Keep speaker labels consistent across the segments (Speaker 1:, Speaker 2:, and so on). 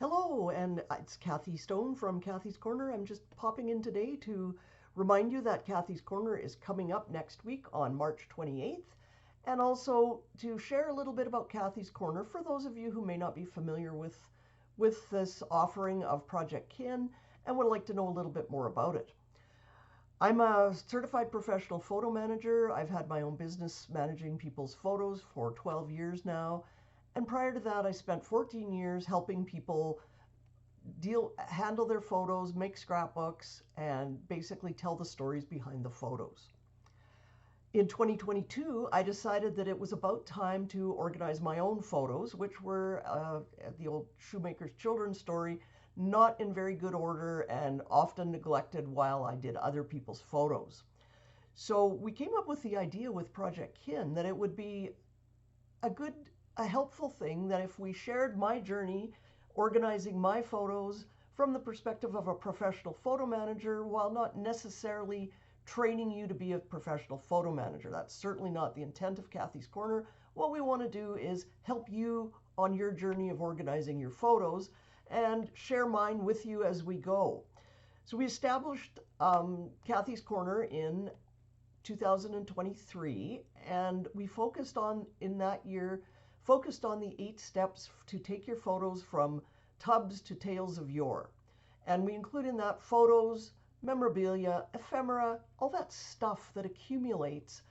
Speaker 1: Hello, and it's Kathy Stone from Kathy's Corner. I'm just popping in today to remind you that Kathy's Corner is coming up next week on March 28th, and also to share a little bit about Kathy's Corner for those of you who may not be familiar with this offering of Projectkin and would like to know a little bit more about it. I'm a certified professional photo manager. I've had my own business managing people's photos for 12 years now. And prior to that, I spent 14 years helping people handle their photos, make scrapbooks, and basically tell the stories behind the photos. In 2022, I decided that it was about time to organize my own photos, which were the old shoemaker's children's story, not in very good order and often neglected while I did other people's photos. So we came up with the idea with Projectkin that it would be a helpful thing that if we shared my journey organizing my photos from the perspective of a professional photo manager while not necessarily training you to be a professional photo manager. That's certainly not the intent of Kathy's Corner. What we want to do is help you on your journey of organizing your photos and share mine with you as we go. So we established Kathy's Corner in 2023, and we focused on the 8 steps to take your photos from tubs to Tales of Yore. And we include in that photos, memorabilia, ephemera, all that stuff that accumulates,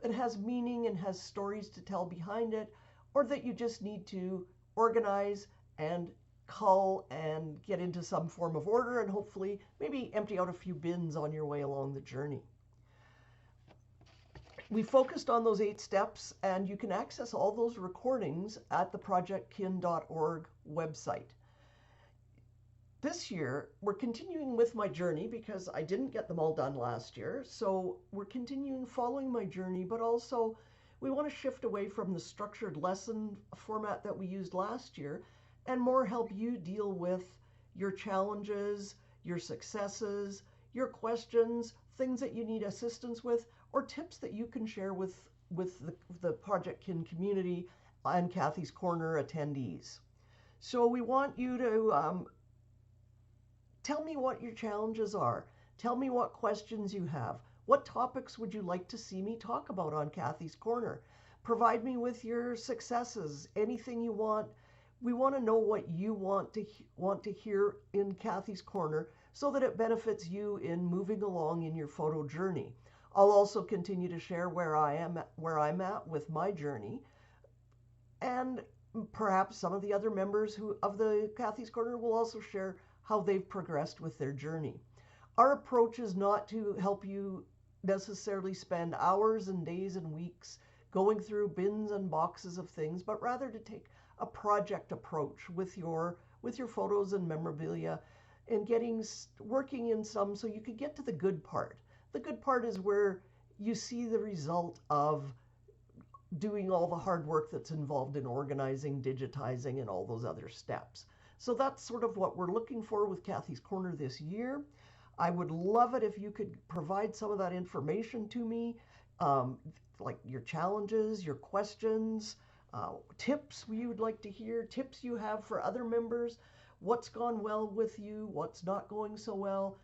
Speaker 1: that has meaning and has stories to tell behind it, or that you just need to organize and cull and get into some form of order and hopefully maybe empty out a few bins on your way along the journey. We focused on those 8 steps, and you can access all those recordings at the projectkin.org website. This year, we're continuing with my journey because I didn't get them all done last year. So we're continuing following my journey, but also we want to shift away from the structured lesson format that we used last year and more help you deal with your challenges, your successes, your questions, things that you need assistance with, or tips that you can share with the Projectkin community and Kathy's Corner attendees. So we want you to tell me what your challenges are. Tell me what questions you have. What topics would you like to see me talk about on Kathy's Corner? Provide me with your successes, anything you want. We want to know what you want to hear in Kathy's Corner so that it benefits you in moving along in your photo journey. I'll also continue to share where I'm at with my journey, and perhaps some of the other members of the Kathy's Corner will also share how they've progressed with their journey. Our approach is not to help you necessarily spend hours and days and weeks going through bins and boxes of things, but rather to take a project approach with your photos and memorabilia and working in some so you could get to the good part. The good part is where you see the result of doing all the hard work that's involved in organizing, digitizing, and all those other steps. So that's sort of what we're looking for with Kathy's Corner this year. I would love it if you could provide some of that information to me, like your challenges, your questions, tips you would like to hear, tips you have for other members, what's gone well with you, what's not going so well,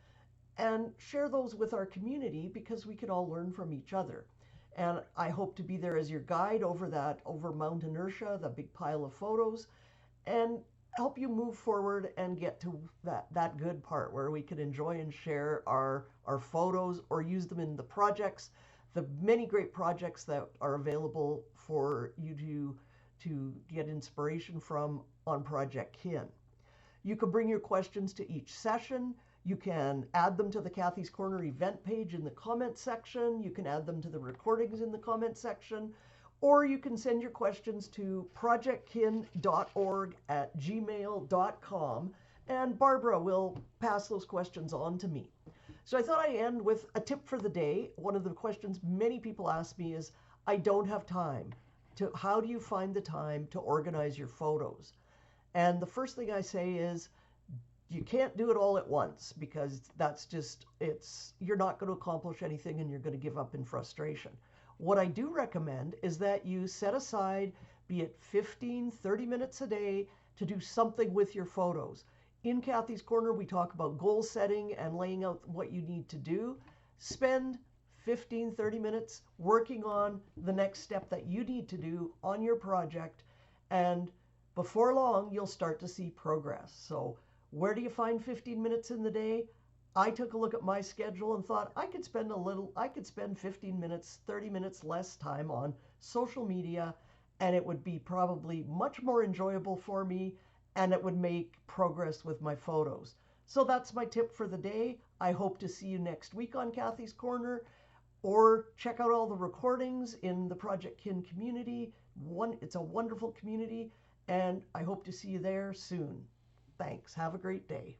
Speaker 1: and share those with our community because we can all learn from each other. And I hope to be there as your guide over Mount Inertia, the big pile of photos, and help you move forward and get to that good part where we can enjoy and share our photos or use them in the projects, the many great projects that are available for you to get inspiration from on Projectkin. You can bring your questions to each session. You can add them to the Kathy's Corner event page in the comment section. You can add them to the recordings in the comment section. Or you can send your questions to projectkin.org@gmail.com, and Barbara will pass those questions on to me. So I thought I'd end with a tip for the day. One of the questions many people ask me is, I don't have time. How do you find the time to organize your photos? And the first thing I say is, you can't do it all at once because you're not going to accomplish anything and you're going to give up in frustration. What I do recommend is that you set aside, be it 15, 30 minutes a day, to do something with your photos. In Kathy's Corner, we talk about goal setting and laying out what you need to do. Spend 15, 30 minutes working on the next step that you need to do on your project. And before long, you'll start to see progress. So where do you find 15 minutes in the day? I took a look at my schedule and thought I could spend 15 minutes, 30 minutes less time on social media, and it would be probably much more enjoyable for me, and it would make progress with my photos. So that's my tip for the day. I hope to see you next week on Kathy's Corner, or check out all the recordings in the Projectkin community. It's a wonderful community, and I hope to see you there soon. Thanks. Have a great day.